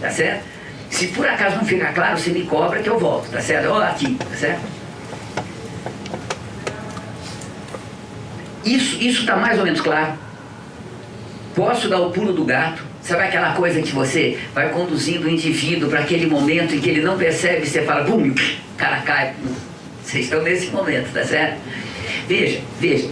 Tá certo? Se por acaso não ficar claro, você me cobra que eu volto, tá certo? Ó, aqui, tá certo? Isso tá mais ou menos claro. Posso dar o pulo do gato? Sabe aquela coisa que você vai conduzindo o indivíduo para aquele momento em que ele não percebe, você fala, bum, o cara cai. Vocês estão nesse momento, tá certo? Veja,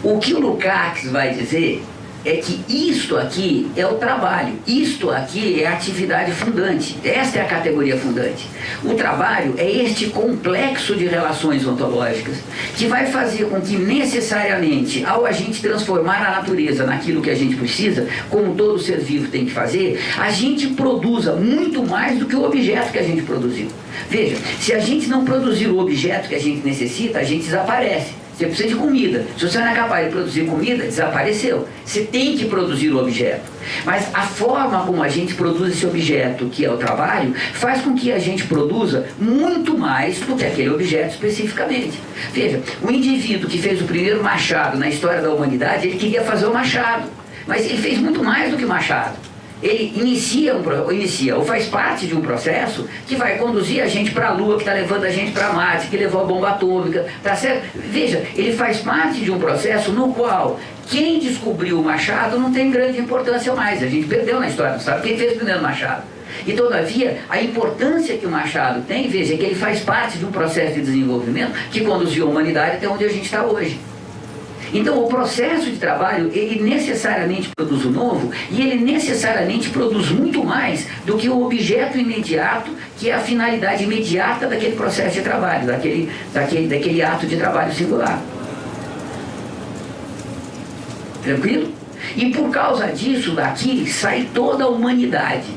o que o Lukács vai dizer é que isto aqui é o trabalho, isto aqui é a atividade fundante, esta é a categoria fundante. O trabalho é este complexo de relações ontológicas que vai fazer com que necessariamente, ao a gente transformar a natureza naquilo que a gente precisa, como todo ser vivo tem que fazer, a gente produza muito mais do que o objeto que a gente produziu. Veja, se a gente não produzir o objeto que a gente necessita, a gente desaparece. Você precisa de comida. Se você não é capaz de produzir comida, desapareceu. Você tem que produzir o objeto. Mas a forma como a gente produz esse objeto, que é o trabalho, faz com que a gente produza muito mais do que aquele objeto especificamente. Veja, o indivíduo que fez o primeiro machado na história da humanidade, ele queria fazer o machado. Mas ele fez muito mais do que o machado. Ele inicia ou faz parte de um processo que vai conduzir a gente para a Lua, que está levando a gente para Marte, que levou a bomba atômica, tá certo? Veja, ele faz parte de um processo no qual quem descobriu o machado não tem grande importância mais. A gente perdeu na história, não sabe quem fez o primeiro machado. E todavia, a importância que o machado tem, veja, é que ele faz parte de um processo de desenvolvimento que conduziu a humanidade até onde a gente está hoje. Então, o processo de trabalho, ele necessariamente produz o novo e ele necessariamente produz muito mais do que o objeto imediato, que é a finalidade imediata daquele processo de trabalho, daquele ato de trabalho singular. Tranquilo? E por causa disso, daqui sai toda a humanidade.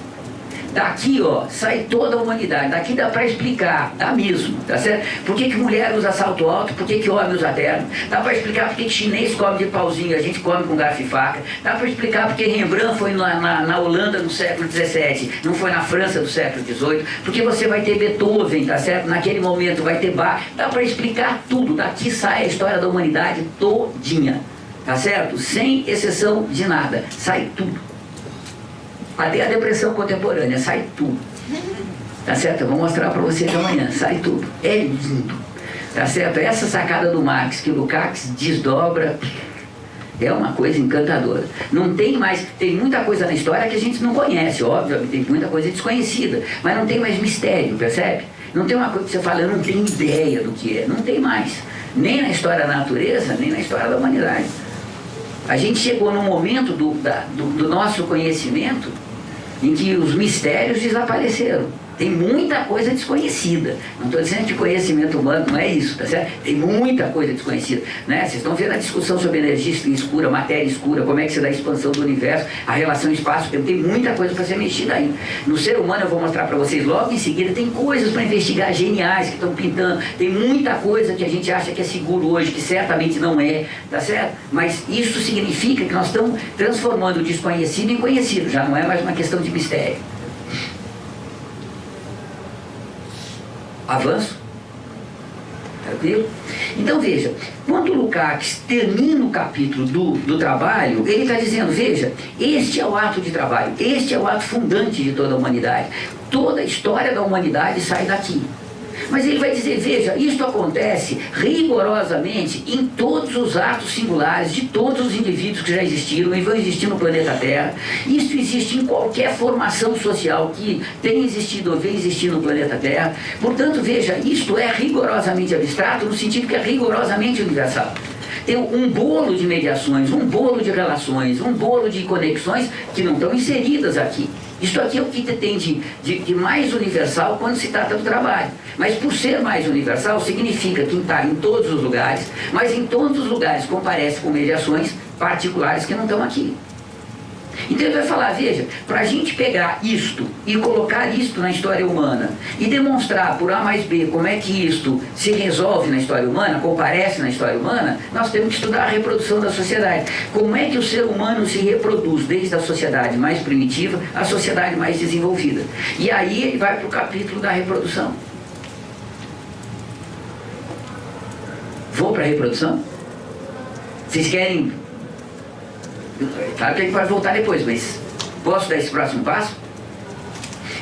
Daqui, ó, sai toda a humanidade. Daqui dá para explicar, dá mesmo, tá certo? Por que mulher usa salto alto, por que homem usa terno? Dá para explicar por que chinês come de pauzinho, a gente come com garfo e faca. Dá para explicar porque Rembrandt foi na Holanda no século XVII, não foi na França do século XVIII. Porque você vai ter Beethoven, tá certo? Naquele momento vai ter Bach. Dá para explicar tudo. Daqui sai a história da humanidade todinha, tá certo? Sem exceção de nada. Sai tudo. Até a depressão contemporânea, sai tudo. Tá certo? Eu vou mostrar para vocês amanhã, sai tudo. É lindo. Tá certo? Essa sacada do Marx, que o Lukács desdobra, é uma coisa encantadora. Não tem mais, tem muita coisa na história que a gente não conhece, óbvio, tem muita coisa desconhecida, mas não tem mais mistério, percebe? Não tem uma coisa que você fala, eu não tenho ideia do que é, não tem mais. Nem na história da natureza, nem na história da humanidade. A gente chegou num momento do nosso conhecimento em que os mistérios desapareceram. Tem muita coisa desconhecida. Não estou dizendo que conhecimento humano não é isso, tá certo? Tem muita coisa desconhecida, né? Vocês estão vendo a discussão sobre energia escura, matéria escura, como é que se dá a expansão do universo, a relação espaço-tempo. Tem muita coisa para ser mexida ainda. No ser humano, eu vou mostrar para vocês logo em seguida, tem coisas para investigar geniais que estão pintando. Tem muita coisa que a gente acha que é seguro hoje, que certamente não é, tá certo? Mas isso significa que nós estamos transformando o desconhecido em conhecido. Já não é mais uma questão de mistério. Avanço? Tranquilo? Então veja, quando o Lukács termina o capítulo do trabalho, ele está dizendo, veja, este é o ato de trabalho, este é o ato fundante de toda a humanidade. Toda a história da humanidade sai daqui. Mas ele vai dizer, veja, isto acontece rigorosamente em todos os atos singulares de todos os indivíduos que já existiram e vão existir no planeta Terra. Isso existe em qualquer formação social que tem existido ou vem existir no planeta Terra. Portanto, veja, isto é rigorosamente abstrato no sentido que é rigorosamente universal. Tem um bolo de mediações, um bolo de relações, um bolo de conexões que não estão inseridas aqui. Isso aqui é o que tem de mais universal quando se trata do trabalho. Mas por ser mais universal, significa que está em todos os lugares, mas em todos os lugares comparece com mediações particulares que não estão aqui. Então ele vai falar, veja, para a gente pegar isto e colocar isto na história humana e demonstrar por A mais B como é que isto se resolve na história humana, comparece na história humana, nós temos que estudar a reprodução da sociedade. Como é que o ser humano se reproduz desde a sociedade mais primitiva à sociedade mais desenvolvida. E aí ele vai para o capítulo da reprodução. Vou para a reprodução? Vocês querem... Claro que a gente pode voltar depois, mas posso dar esse próximo passo?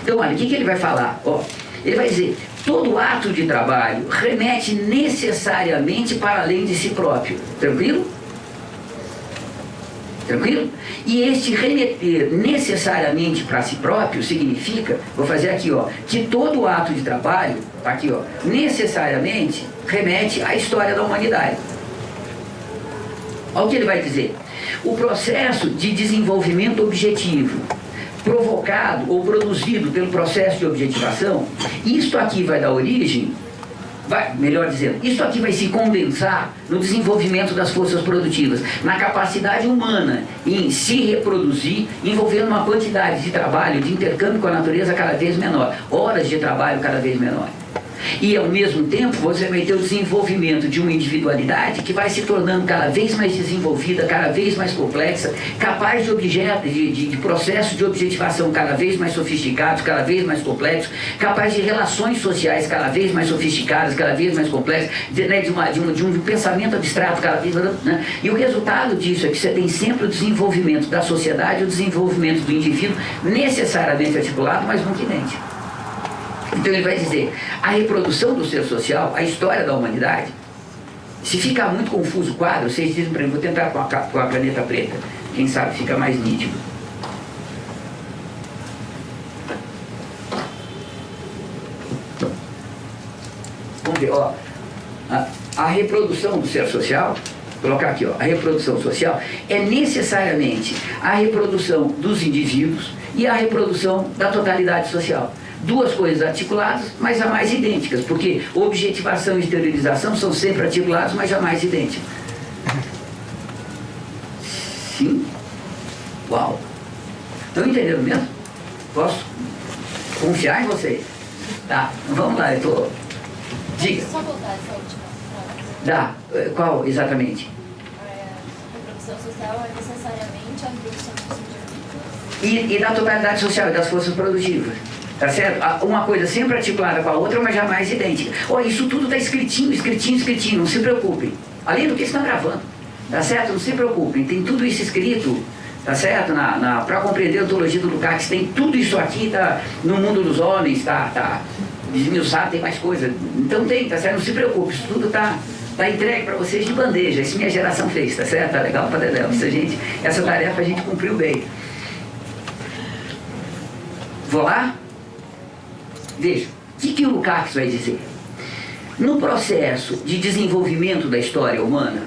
Então, olha, o que ele vai falar? Ó, ele vai dizer, todo ato de trabalho remete necessariamente para além de si próprio. Tranquilo? Tranquilo? E este remeter necessariamente para si próprio significa, vou fazer aqui, ó, que todo ato de trabalho, tá aqui, ó, necessariamente remete à história da humanidade. Olha o que ele vai dizer. O processo de desenvolvimento objetivo provocado ou produzido pelo processo de objetivação, isto aqui vai dar origem, melhor dizendo, isto aqui vai se condensar no desenvolvimento das forças produtivas, na capacidade humana em se reproduzir, envolvendo uma quantidade de trabalho, de intercâmbio com a natureza cada vez menor, horas de trabalho cada vez menor. E ao mesmo tempo você vai ter o desenvolvimento de uma individualidade que vai se tornando cada vez mais desenvolvida, cada vez mais complexa, capaz de objetos, de processos de objetivação cada vez mais sofisticados, cada vez mais complexos, capaz de relações sociais cada vez mais sofisticadas, cada vez mais complexas, de um pensamento abstrato cada vez mais, né? E o resultado disso é que você tem sempre o desenvolvimento da sociedade, o desenvolvimento do indivíduo necessariamente articulado, mas nunca idêntico. Então ele vai dizer, a reprodução do ser social, a história da humanidade, se ficar muito confuso o quadro, vocês dizem para mim, vou tentar com a caneta preta, quem sabe fica mais nítido. Vamos ver, ó, a reprodução do ser social, vou colocar aqui, ó, a reprodução social é necessariamente a reprodução dos indivíduos e a reprodução da totalidade social. Duas coisas articuladas, mas jamais idênticas, porque objetivação e esterilização são sempre articulados, mas jamais idênticos. Sim? Uau! Estão entendendo mesmo? Posso confiar em vocês? Tá, vamos lá, eu tô... Diga. Só voltar essa última frase. Dá. Qual exatamente? A reprodução social é necessariamente a reprodução dos indivíduos. E da totalidade social e das forças produtivas. Tá certo? Uma coisa sempre articulada com a outra, mas jamais idêntica. Olha, isso tudo está escritinho, não se preocupem. Além do que estão gravando, tá certo? Não se preocupem, tem tudo isso escrito, tá certo? Para compreender a ontologia do Lukács, tem tudo isso aqui, tá no mundo dos homens, tá desmiuçado, tem mais coisa. Então tem, tá certo? Não se preocupe, isso tudo tá entregue para vocês de bandeja. Isso minha geração fez, tá certo? Tá legal para Dedéu. Essa tarefa a gente cumpriu bem. Vou lá? Veja, o que o Lukács vai dizer? No processo de desenvolvimento da história humana,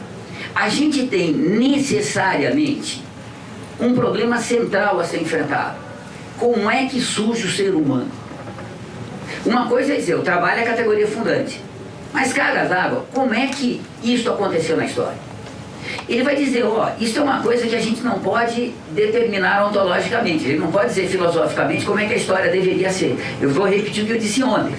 a gente tem necessariamente um problema central a ser enfrentado. Como é que surge o ser humano? Uma coisa é dizer, o trabalho é a categoria fundante. Mas, cargas d'água, como é que isso aconteceu na história? Ele vai dizer, ó, isso é uma coisa que a gente não pode determinar ontologicamente, ele não pode dizer filosoficamente como é que a história deveria ser. Eu vou repetir o que eu disse ontem.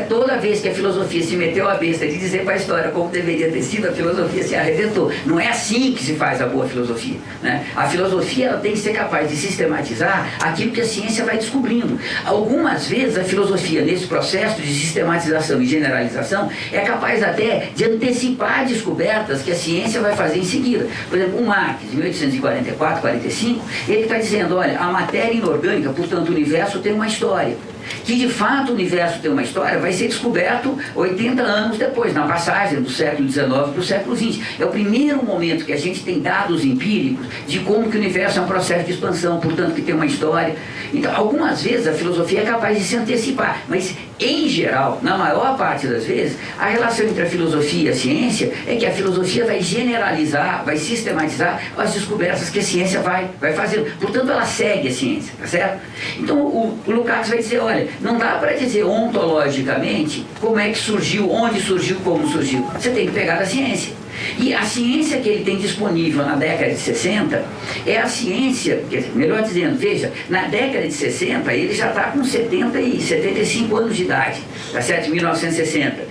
Toda vez que a filosofia se meteu a besta de dizer para a história como deveria ter sido, a filosofia se arrebentou. Não é assim que se faz a boa filosofia, né? A filosofia ela tem que ser capaz de sistematizar aquilo que a ciência vai descobrindo. Algumas vezes a filosofia, nesse processo de sistematização e generalização, é capaz até de antecipar descobertas que a ciência vai fazer em seguida. Por exemplo, o Marx, em 1844, 45, ele está dizendo, olha, a matéria inorgânica, portanto o universo tem uma história. Que de fato o universo tem uma história vai ser descoberto 80 anos depois, na passagem do século XIX para o século XX. É o primeiro momento que a gente tem dados empíricos de como que o universo é um processo de expansão, portanto que tem uma história. Então, algumas vezes a filosofia é capaz de se antecipar, mas em geral, na maior parte das vezes, a relação entre a filosofia e a ciência é que a filosofia vai generalizar, vai sistematizar as descobertas que a ciência vai fazendo. Portanto, ela segue a ciência, tá certo? Então, o Lukács vai dizer, olha, não dá para dizer ontologicamente como é que surgiu, onde surgiu, como surgiu. Você tem que pegar da ciência. E a ciência que ele tem disponível na década de 60 é a ciência, melhor dizendo, veja, na década de 60 ele já está com 75 anos de idade, tá certo? Em 1960.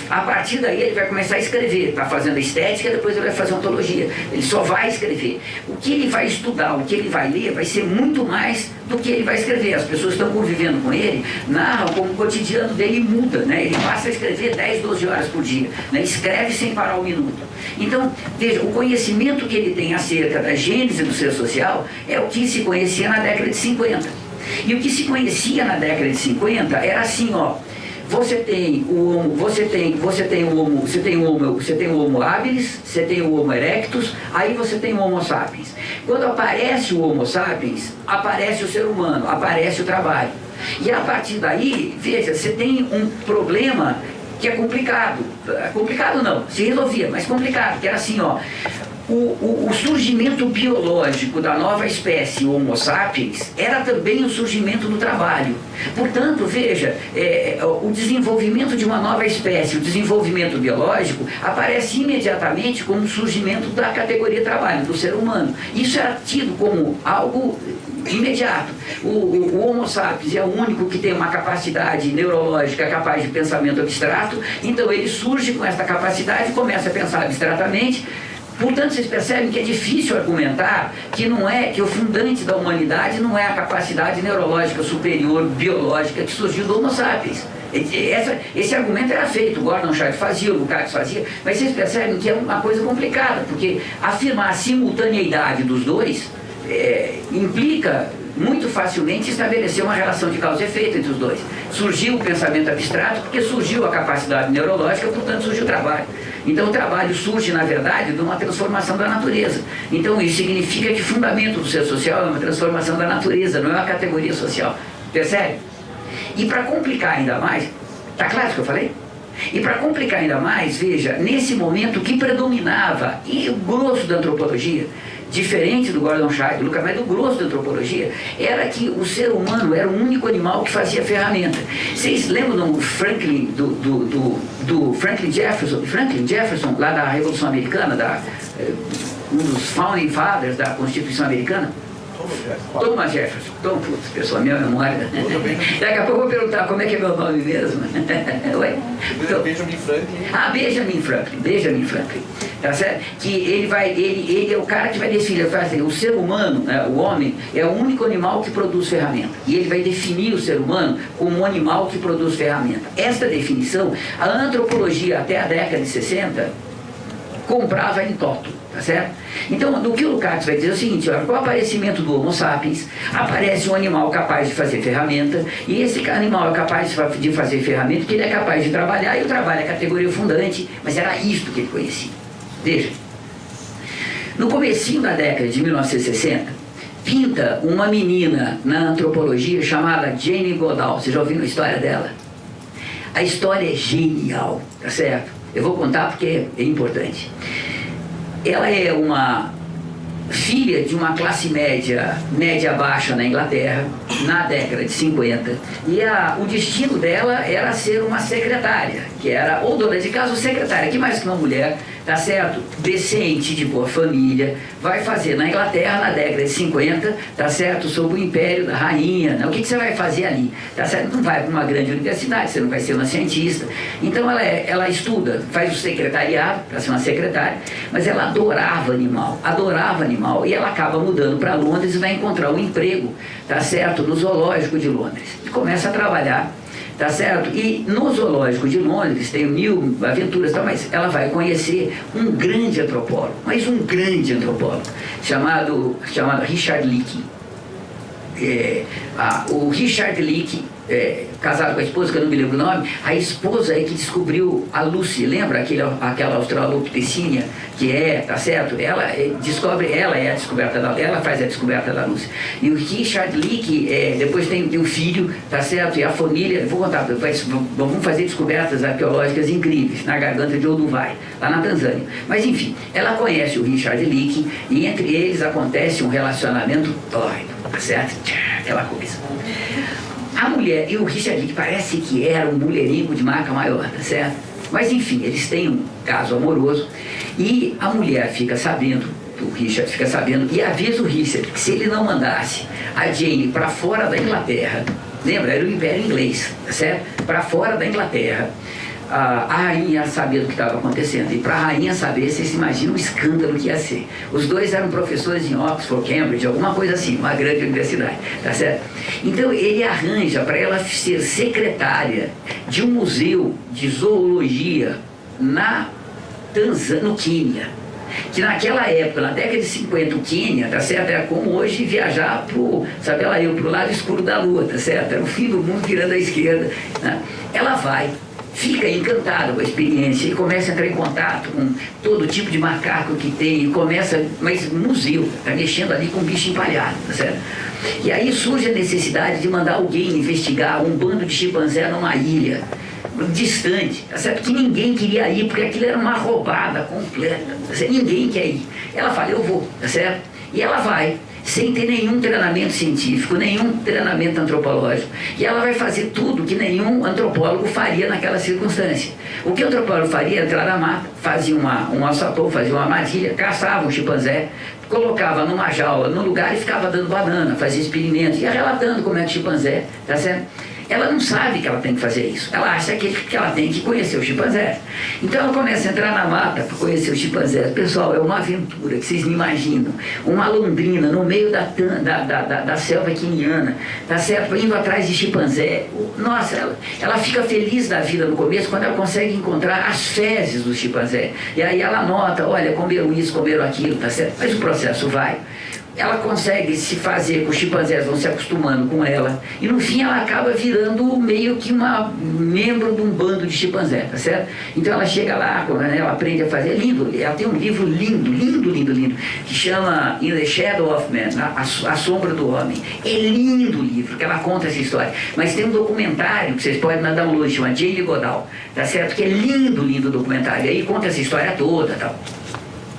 A partir daí ele vai começar a escrever, está fazendo a estética, depois ele vai fazer ontologia. Ele só vai escrever. O que ele vai estudar, o que ele vai ler, vai ser muito mais do que ele vai escrever. As pessoas estão convivendo com ele, narram como o cotidiano dele muda, né? Ele passa a escrever 10, 12 horas por dia, né? Escreve sem parar um minuto. Então, veja, o conhecimento que ele tem acerca da gênese do ser social é o que se conhecia na década de 50. E o que se conhecia na década de 50 era assim, ó, você tem o Homo habilis, você tem o Homo erectus, aí você tem o Homo sapiens. Quando aparece o Homo sapiens, aparece o ser humano, aparece o trabalho. E a partir daí, veja, você tem um problema que é complicado. Complicado não, se resolvia, mas complicado, que era assim, ó. O surgimento biológico da nova espécie Homo sapiens era também o surgimento do trabalho. Portanto, veja, o desenvolvimento de uma nova espécie, o desenvolvimento biológico, aparece imediatamente como o surgimento da categoria trabalho, do ser humano. Isso era tido como algo imediato. O Homo sapiens é o único que tem uma capacidade neurológica capaz de pensamento abstrato, então ele surge com essa capacidade e começa a pensar abstratamente. Portanto, vocês percebem que é difícil argumentar que o fundante da humanidade não é a capacidade neurológica superior, biológica, que surgiu do Homo sapiens. Esse argumento era feito, o Gordon Childe fazia, o Lukács fazia, mas vocês percebem que é uma coisa complicada, porque afirmar a simultaneidade dos dois implica muito facilmente estabelecer uma relação de causa e efeito entre os dois. Surgiu o pensamento abstrato porque surgiu a capacidade neurológica, portanto surgiu o trabalho. Então o trabalho surge, na verdade, de uma transformação da natureza. Então isso significa que o fundamento do ser social é uma transformação da natureza, não é uma categoria social. Percebe? E para complicar ainda mais, está claro o que eu falei? E para complicar ainda mais, veja, nesse momento o que predominava, e o grosso da antropologia, diferente do Gordon Childe, Lucas, mas do grosso da antropologia, era que o ser humano era o único animal que fazia ferramenta. Vocês lembram do Franklin, do Franklin Jefferson, lá da Revolução Americana, um dos founding fathers da Constituição Americana? Thomas Jefferson. Putz, pessoal, minha memória. Daqui a pouco eu vou perguntar como é que é meu nome mesmo. Ué? Então, Benjamin Franklin. Tá certo? Que ele é o cara que vai definir, o ser humano, o homem, é o único animal que produz ferramenta. E ele vai definir o ser humano como um animal que produz ferramenta. Esta definição, a antropologia até a década de 60 comprava em toto. Tá certo? Então, do que o Lukács vai dizer é o seguinte, olha, com o aparecimento do Homo sapiens, aparece um animal capaz de fazer ferramenta, e esse animal é capaz de fazer ferramenta porque ele é capaz de trabalhar, e o trabalho é a categoria fundante, mas era isto que ele conhecia. Veja, no comecinho da década de 1960, pinta uma menina na antropologia chamada Jane Goodall. Vocês já ouviram a história dela? A história é genial, tá certo? Eu vou contar porque é importante. Ela é uma filha de uma classe média baixa na Inglaterra, na década de 50, e o destino dela era ser uma secretária, que era ou dona de casa ou secretária, que mais que uma mulher, tá certo? Decente, de boa família, vai fazer na Inglaterra na década de 50, tá certo? Sob o império da rainha, né? O que você vai fazer ali? Tá certo? Não vai para uma grande universidade, você não vai ser uma cientista. Então ela estuda, faz o secretariado para ser uma secretária, mas ela adorava animal, e ela acaba mudando para Londres e vai encontrar um emprego, tá certo? No zoológico de Londres. E começa a trabalhar. Tá certo? E no zoológico de Londres tem 1000 aventuras, tá? Mas ela vai conhecer um grande antropólogo, chamado Richard Leakey. O Richard Leakey, casado com a esposa, que eu não me lembro o nome, a esposa é que descobriu a Lucy, lembra aquela australopithecina que tá certo? Ela faz a descoberta da Lucy. E o Richard Leakey, depois tem um filho, tá certo? E a família, vou contar, vamos fazer descobertas arqueológicas incríveis na garganta de Olduvai, lá na Tanzânia. Mas enfim, ela conhece o Richard Leakey e entre eles acontece um relacionamento doido, tá certo? Aquela coisa. A mulher e o Richard Leakey parece que era um mulherinho de marca maior, tá certo? Mas enfim, eles têm um caso amoroso e a mulher fica sabendo, o Richard fica sabendo, e avisa o Richard que se ele não mandasse a Jane para fora da Inglaterra, lembra, era o Império Inglês, tá certo? Para fora da Inglaterra, a rainha sabia do que estava acontecendo. E para a rainha saber, vocês se imaginam o escândalo que ia ser. Os dois eram professores em Oxford, Cambridge, alguma coisa assim, uma grande universidade, tá certo? Então ele arranja para ela ser secretária de um museu de zoologia na no Quênia. Que naquela época, na década de 50, o Quênia, tá certo? Era como hoje viajar pro lado escuro da lua, tá certo? Era o fim do mundo virando à esquerda, né? Ela vai, fica encantada com a experiência e começa a entrar em contato com todo tipo de macaco que tem, e começa, mas museu, tá mexendo ali com um bicho empalhado, tá certo? E aí surge a necessidade de mandar alguém investigar um bando de chimpanzé numa ilha distante, tá certo? Que ninguém queria ir, porque aquilo era uma roubada completa, tá certo? Ninguém quer ir. Ela fala, eu vou, tá certo? E ela vai, sem ter nenhum treinamento científico, nenhum treinamento antropológico. E ela vai fazer tudo que nenhum antropólogo faria naquela circunstância. O que o antropólogo faria é entrar na mata, fazia um açapão, fazia uma armadilha, caçava um chimpanzé, colocava numa jaula, num lugar e ficava dando banana, fazia experimentos, ia relatando como é que o chimpanzé, tá certo? Ela não sabe que ela tem que fazer isso. Ela acha que ela tem que conhecer o chimpanzé. Então ela começa a entrar na mata para conhecer o chimpanzé. Pessoal, é uma aventura que vocês não imaginam. Uma londrina no meio da selva queniana, tá certo? Indo atrás de chimpanzé. Nossa, ela fica feliz da vida no começo quando ela consegue encontrar as fezes do chimpanzé. E aí ela nota, olha, comeram isso, comeram aquilo, tá certo? Mas o processo vai. Ela consegue se fazer, os chimpanzés vão se acostumando com ela, e no fim ela acaba virando meio que uma membro de um bando de chimpanzé, tá certo? Então ela chega lá, né, ela aprende a fazer, lindo, ela tem um livro lindo, que chama In the Shadow of Man, a Sombra do Homem. É lindo o livro, que ela conta essa história, mas tem um documentário que vocês podem dar download, chama Jane Goodall, tá certo? Que é lindo o documentário, aí conta essa história toda, tal.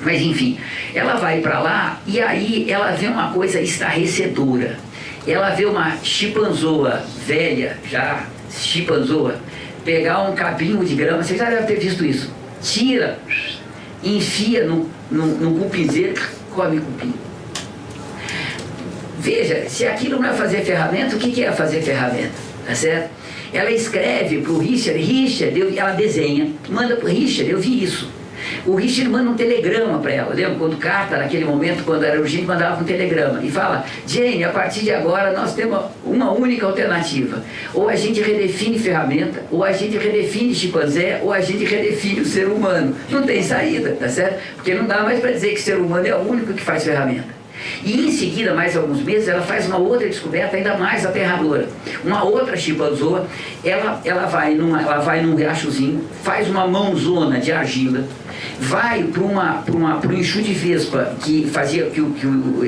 Mas enfim, ela vai para lá e aí ela vê uma coisa estarrecedora. Ela vê uma chimpanzoa velha, já chimpanzoa, pegar um capinho de grama, vocês já devem ter visto isso. Tira, enfia no cupinzeiro, come cupim. Veja, se aquilo não é fazer ferramenta, o que é fazer ferramenta? Tá certo? Ela escreve para o Richard, ela desenha, manda para o Richard, eu vi isso. O Richard manda um telegrama para ela, lembra? Quando Carter, naquele momento, quando era urgente, mandava um telegrama e fala, Jane, a partir de agora nós temos uma única alternativa. Ou a gente redefine ferramenta, ou a gente redefine chimpanzé, ou a gente redefine o ser humano. Não tem saída, tá certo? Porque não dá mais para dizer que o ser humano é o único que faz ferramenta. E em seguida, mais alguns meses, ela faz uma outra descoberta ainda mais aterradora. Uma outra chimpanzoa, ela vai num riachozinho, faz uma mãozona de argila, vai para um enxu de vespa que fazia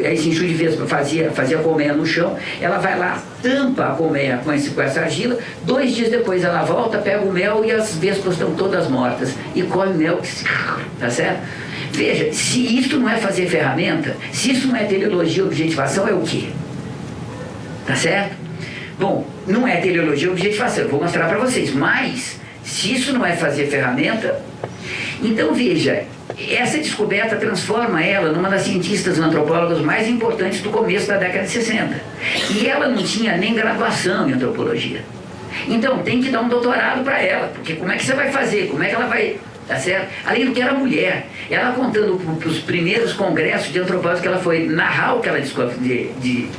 esse enxu de vespa fazia colmeia no chão. Ela vai lá, tampa a colmeia com essa argila. 2 dias depois ela volta, pega o mel e as vespas estão todas mortas e come mel, tá certo? Veja, se isso não é fazer ferramenta, se isso não é teleologia objetivação, é o quê? Tá certo? Bom, não é teleologia objetivação, eu vou mostrar para vocês, mas se isso não é fazer ferramenta, então veja, essa descoberta transforma ela numa das cientistas antropólogas mais importantes do começo da década de 60. E ela não tinha nem graduação em antropologia. Então tem que dar um doutorado para ela, porque como é que você vai fazer? Como é que ela vai... Tá certo? Além do que era mulher, ela contando para os primeiros congressos de antropólogos que ela foi narrar o que ela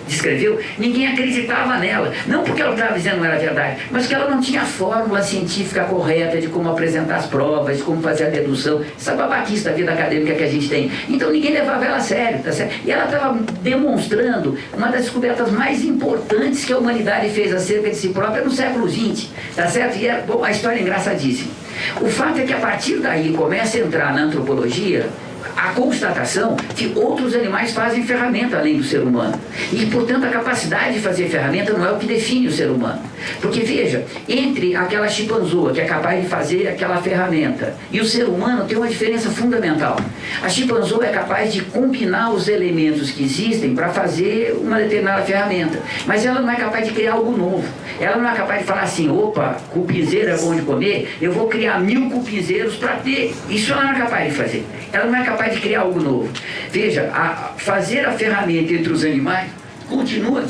descreveu, ninguém acreditava nela. Não porque ela estava dizendo não era verdade, mas porque ela não tinha a fórmula científica correta de como apresentar as provas, de como fazer a dedução, essa babaquice da vida acadêmica que a gente tem. Então ninguém levava ela a sério, tá certo? E ela estava demonstrando uma das descobertas mais importantes que a humanidade fez acerca de si própria no século XX, tá certo? E bom, a história é engraçadíssima. O fato é que a partir daí começa a entrar na antropologia a constatação que outros animais fazem ferramenta além do ser humano. E, portanto, a capacidade de fazer ferramenta não é o que define o ser humano. Porque, veja, entre aquela chimpanzoa que é capaz de fazer aquela ferramenta e o ser humano tem uma diferença fundamental. A chimpanzoa é capaz de combinar os elementos que existem para fazer uma determinada ferramenta. Mas ela não é capaz de criar algo novo. Ela não é capaz de falar assim, opa, cupinzeiro é bom de comer, eu vou criar 1000 cupinzeiros para ter. Isso ela não é capaz de fazer. Ela não é capaz de criar algo novo. Veja, fazer a ferramenta entre os animais continua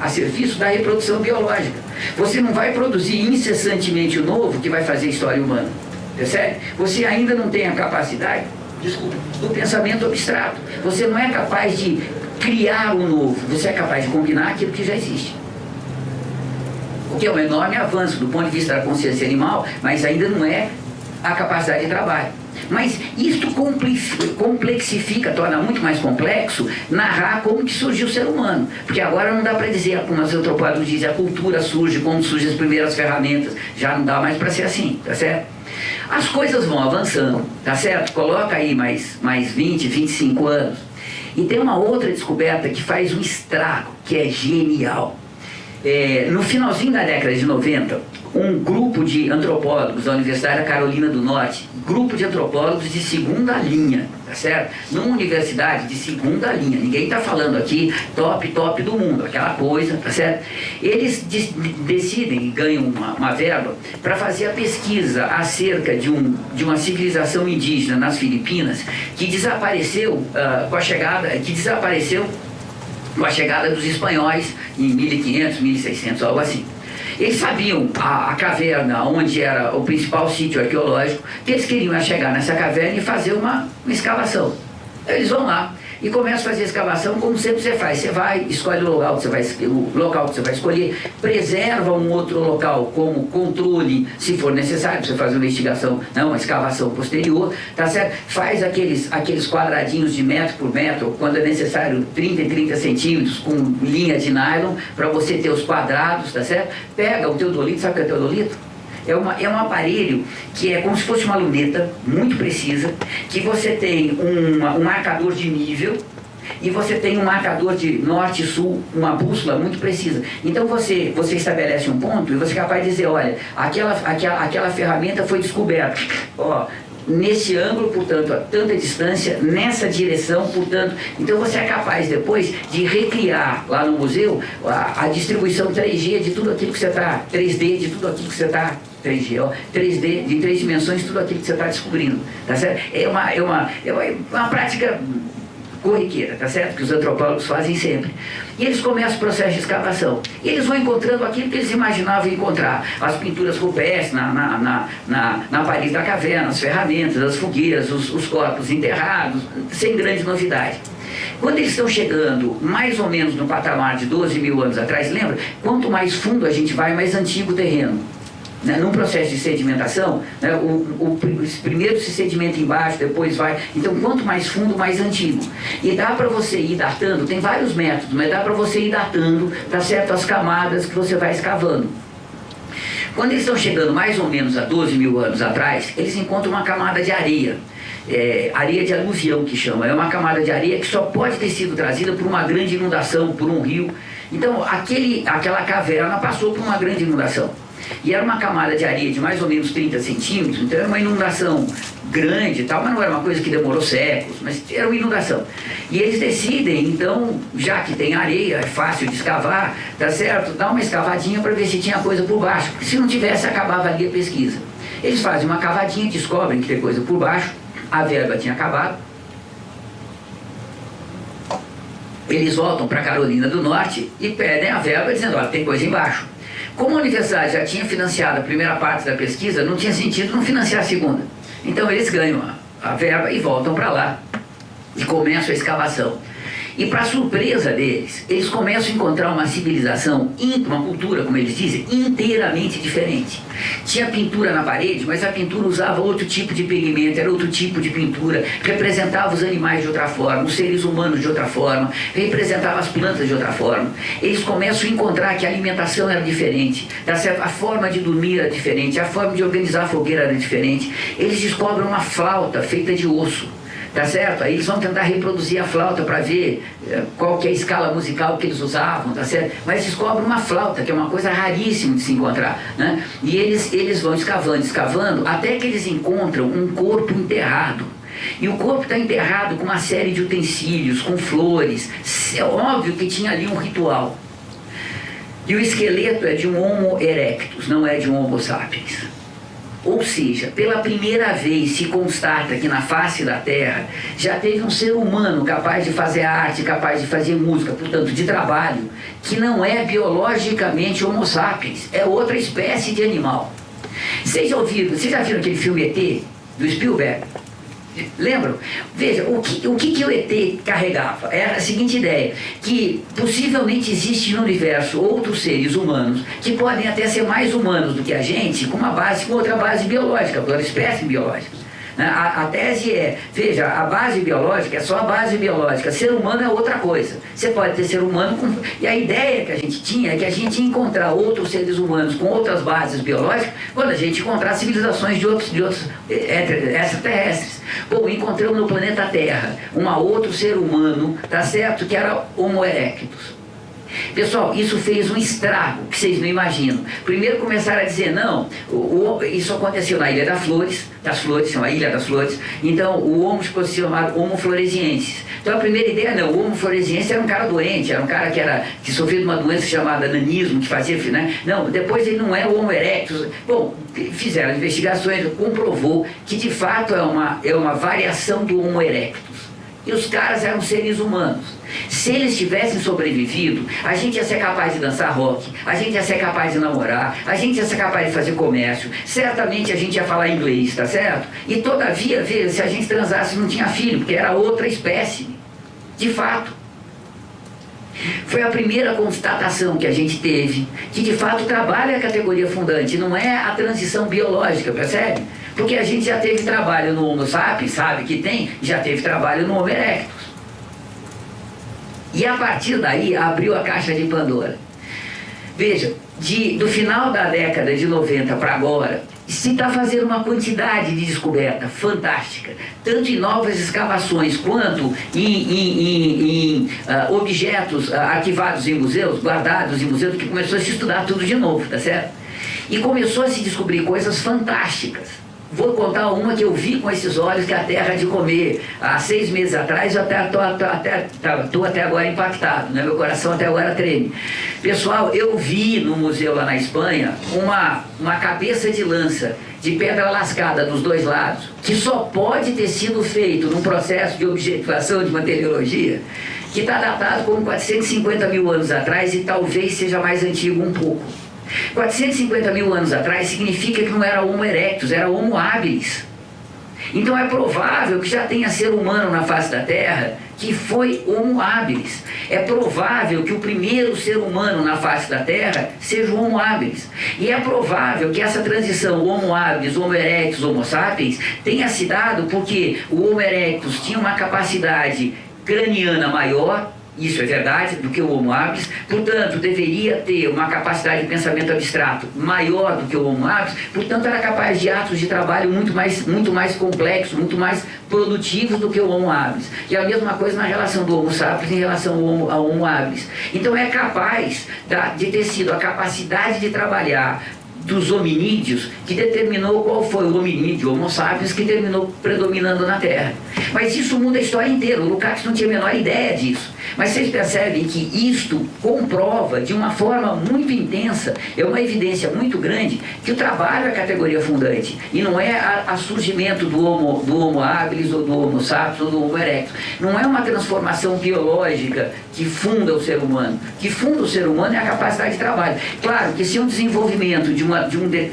a serviço da reprodução biológica. Você não vai produzir incessantemente o novo que vai fazer a história humana. Percebe? Você ainda não tem a capacidade, do pensamento abstrato. Você não é capaz de criar o novo, você é capaz de combinar aquilo que já existe. O que é um enorme avanço do ponto de vista da consciência animal, mas ainda não é a capacidade de trabalho. Mas isto complexifica, torna muito mais complexo narrar como que surgiu o ser humano. Porque agora não dá para dizer, como os antropólogos dizem, a cultura surge, como surgem as primeiras ferramentas. Já não dá mais para ser assim, tá certo? As coisas vão avançando, tá certo? Coloca aí mais 20, 25 anos. E tem uma outra descoberta que faz um estrago, que é genial. No finalzinho da década de 90, um grupo de antropólogos da Universidade da Carolina do Norte, grupo de antropólogos de segunda linha, tá certo? Numa universidade de segunda linha, ninguém está falando aqui top do mundo, aquela coisa, tá certo? Eles decidem e ganham uma verba para fazer a pesquisa acerca de uma civilização indígena nas Filipinas que desapareceu com a chegada dos espanhóis em 1500, 1600, algo assim. Eles sabiam a caverna onde era o principal sítio arqueológico, que eles queriam chegar nessa caverna e fazer uma escavação. Eles vão lá e começam a fazer a escavação como sempre você faz. Você vai, escolhe o local que você vai escolher, preserva um outro local como controle, se for necessário, para você fazer uma investigação, não, uma escavação posterior, tá certo? Faz aqueles quadradinhos de metro por metro, quando é necessário 30 e 30 centímetros, com linha de nylon, para você ter os quadrados, tá certo? Pega o teodolito, sabe o que é teodolito? É um aparelho que é como se fosse uma luneta muito precisa, que você tem um marcador de nível e você tem um marcador de norte e sul, uma bússola muito precisa. Então você estabelece um ponto e você é capaz de dizer, olha, aquela ferramenta foi descoberta. Ó, nesse ângulo, portanto, a tanta distância, nessa direção, portanto. Então você é capaz depois de recriar lá no museu a distribuição 3G de tudo aquilo que você está, 3D de tudo aquilo que você está, 3G, ó, 3D de 3 dimensões, tudo aquilo que você está descobrindo, tá certo? É uma prática corriqueira, tá certo? Que os antropólogos fazem sempre. E eles começam o processo de escavação. E eles vão encontrando aquilo que eles imaginavam encontrar. As pinturas rupestres na parede da caverna, as ferramentas, as fogueiras, os corpos enterrados, sem grande novidade. Quando eles estão chegando mais ou menos no patamar de 12 mil anos atrás, lembra? Quanto mais fundo a gente vai, mais antigo o terreno. Num processo de sedimentação, né, primeiro se sedimenta embaixo, depois vai. Então, quanto mais fundo, mais antigo. E dá para você ir datando, tem vários métodos, mas dá para você ir datando, tá certo, as camadas que você vai escavando. Quando eles estão chegando mais ou menos a 12 mil anos atrás, eles encontram uma camada de areia. Areia de aluvião que chama. É uma camada de areia que só pode ter sido trazida por uma grande inundação, por um rio. Então, aquela caverna passou por uma grande inundação. E era uma camada de areia de mais ou menos 30 centímetros, então era uma inundação grande e tal, mas não era uma coisa que demorou séculos, mas era uma inundação. E eles decidem, então, já que tem areia, é fácil de escavar, tá certo? Dá uma escavadinha para ver se tinha coisa por baixo, porque se não tivesse, acabava ali a pesquisa. Eles fazem uma cavadinha, descobrem que tem coisa por baixo, a verba tinha acabado. Eles voltam para Carolina do Norte e pedem a verba dizendo, olha, tem coisa embaixo. Como a universidade já tinha financiado a primeira parte da pesquisa, não tinha sentido não financiar a segunda. Então eles ganham a verba e voltam para lá e começam a escavação. E para surpresa deles, eles começam a encontrar uma civilização, uma cultura, como eles dizem, inteiramente diferente. Tinha pintura na parede, mas a pintura usava outro tipo de pigmento, era outro tipo de pintura, representava os animais de outra forma, os seres humanos de outra forma, representava as plantas de outra forma. Eles começam a encontrar que a alimentação era diferente, a forma de dormir era diferente, a forma de organizar a fogueira era diferente. Eles descobrem uma flauta feita de osso. Tá certo? Aí eles vão tentar reproduzir a flauta para ver qual que é a escala musical que eles usavam, tá certo? Mas descobrem uma flauta, que é uma coisa raríssima de se encontrar, né? E eles vão escavando, até que eles encontram um corpo enterrado. E o corpo está enterrado com uma série de utensílios, com flores. É óbvio que tinha ali um ritual. E o esqueleto é de um Homo erectus, não é de um Homo sapiens. Ou seja, pela primeira vez se constata que na face da Terra já teve um ser humano capaz de fazer arte, capaz de fazer música, portanto, de trabalho, que não é biologicamente Homo sapiens, é outra espécie de animal. Vocês já viram aquele filme ET, do Spielberg? Lembram? Veja, o que o ET carregava? Era a seguinte ideia, que possivelmente existe no universo outros seres humanos que podem até ser mais humanos do que a gente, com outra base biológica, com outra espécie biológica. A tese é, veja, a base biológica é só a base biológica, ser humano é outra coisa. Você pode ter ser humano com... E a ideia que a gente tinha é que a gente ia encontrar outros seres humanos com outras bases biológicas quando a gente encontrar civilizações de outros extraterrestres. Bom, encontramos no planeta Terra outro ser humano, tá certo, que era Homo erectus. Pessoal, isso fez um estrago que vocês não imaginam. Primeiro começaram a dizer, não, isso aconteceu na Ilha das Flores, chama Ilha das Flores, então o Homo ficou chamado Homo floresiensis. Então a primeira ideia, não, o Homo floresiensis era um cara doente, era um cara que sofria de uma doença chamada nanismo, que fazia, né? Não, depois ele não era o Homo erectus. Bom, fizeram investigações, comprovou que de fato é uma variação do Homo erectus. E os caras eram seres humanos. Se eles tivessem sobrevivido, a gente ia ser capaz de dançar rock, a gente ia ser capaz de namorar, a gente ia ser capaz de fazer comércio, certamente a gente ia falar inglês, tá certo? E todavia, veja, se a gente transasse não tinha filho, porque era outra espécie, de fato. Foi a primeira constatação que a gente teve, que de fato o trabalho é a categoria fundante, não é a transição biológica, percebe? Porque a gente já teve trabalho no Homo sapiens, sabe que tem, já teve trabalho no Homo erectus. E a partir daí abriu a caixa de Pandora. Veja, do final da década de 90 para agora, se está fazendo uma quantidade de descoberta fantástica, tanto em novas escavações quanto em objetos arquivados em museus, guardados em museus, que começou a se estudar tudo de novo, tá certo? E começou a se descobrir coisas fantásticas. Vou contar uma que eu vi com esses olhos, que é a terra de comer. Há 6 meses atrás eu estou até agora impactado, né? Meu coração até agora treme. Pessoal, eu vi no museu lá na Espanha uma cabeça de lança de pedra lascada dos dois lados, que só pode ter sido feito num processo de objetivação de materiologia, que está datado como 450 mil anos atrás e talvez seja mais antigo um pouco. 450 mil anos atrás significa que não era Homo erectus, era Homo habilis. Então é provável que já tenha ser humano na face da Terra que foi Homo habilis. É provável que o primeiro ser humano na face da Terra seja o Homo habilis. E é provável que essa transição Homo habilis, Homo erectus, Homo sapiens tenha se dado porque o Homo erectus tinha uma capacidade craniana maior, isso é verdade, do que o Homo habilis, portanto, deveria ter uma capacidade de pensamento abstrato maior do que o Homo habilis, portanto, era capaz de atos de trabalho muito mais complexos, muito mais produtivos do que o Homo habilis. E a mesma coisa na relação do Homo sapiens em relação ao Homo habilis. Então, é capaz de ter sido a capacidade de trabalhar dos hominídeos que determinou qual foi o hominídeo, Homo sapiens, que terminou predominando na Terra. Mas isso muda a história inteira. O Lukács não tinha a menor ideia disso. Mas vocês percebem que isto comprova de uma forma muito intensa, é uma evidência muito grande, que o trabalho é a categoria fundante e não é a surgimento do Homo habilis ou do Homo sapiens ou do Homo erectus. Não é uma transformação biológica que funda o ser humano. O que funda o ser humano é a capacidade de trabalho. Claro que se um desenvolvimento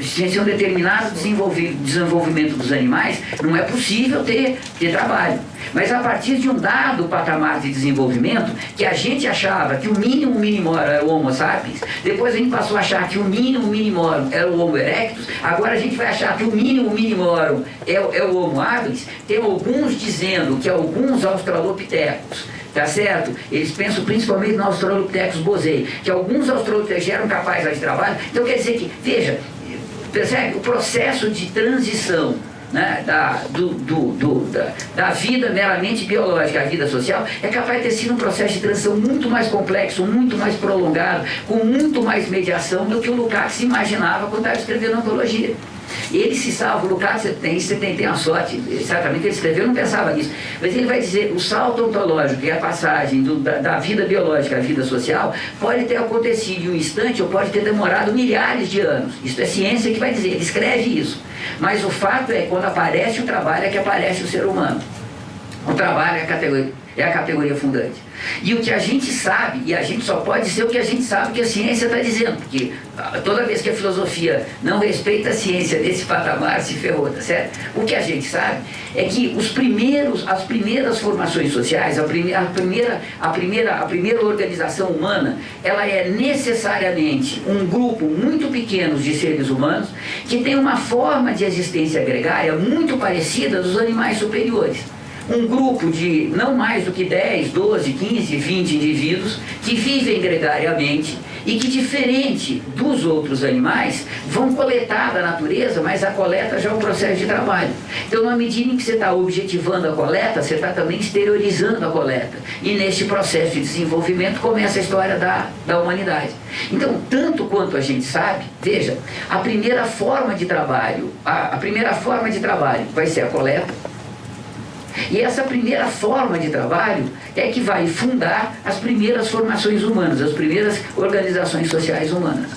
se um determinado desenvolvimento dos animais, não é possível ter trabalho. Mas a partir de um dado patamar de desenvolvimento, que a gente achava que o mínimo minimorum era o Homo sapiens, depois a gente passou a achar que o mínimo minimorum era o Homo erectus, agora a gente vai achar que o mínimo minimorum é o Homo habilis. Tem alguns dizendo que alguns australopitecos, tá certo? Eles pensam principalmente no Australopithecus boisei, que alguns australopithecus eram capazes de trabalho. Então quer dizer que, veja, percebe? O processo de transição, né, da vida meramente biológica à vida social é capaz de ter sido um processo de transição muito mais complexo, muito mais prolongado, com muito mais mediação do que o Lukács imaginava quando estava escrevendo a ontologia. Ele se salva, o Lukács tem a sorte, certamente ele escreveu, não pensava nisso, mas ele vai dizer, o salto ontológico e a passagem da vida biológica à vida social pode ter acontecido em um instante ou pode ter demorado milhares de anos. Isso é ciência que vai dizer, ele escreve isso. Mas o fato é que quando aparece o trabalho é que aparece o ser humano. Então trabalho é a categoria fundante. E o que a gente sabe, e a gente só pode ser o que a gente sabe que a ciência está dizendo, porque toda vez que a filosofia não respeita a ciência nesse patamar, se ferrou, tá certo? O que a gente sabe é que as primeiras formações sociais, a primeira organização humana, ela é necessariamente um grupo muito pequeno de seres humanos que tem uma forma de existência gregária muito parecida dos animais superiores. Um grupo de não mais do que 10, 12, 15, 20 indivíduos que vivem gregariamente e que, diferente dos outros animais, vão coletar da natureza, mas a coleta já é um processo de trabalho. Então, na medida em que você está objetivando a coleta, você está também exteriorizando a coleta. E neste processo de desenvolvimento começa a história da humanidade. Então, tanto quanto a gente sabe, veja, a primeira forma de trabalho vai ser a coleta. E essa primeira forma de trabalho é que vai fundar as primeiras formações humanas, as primeiras organizações sociais humanas.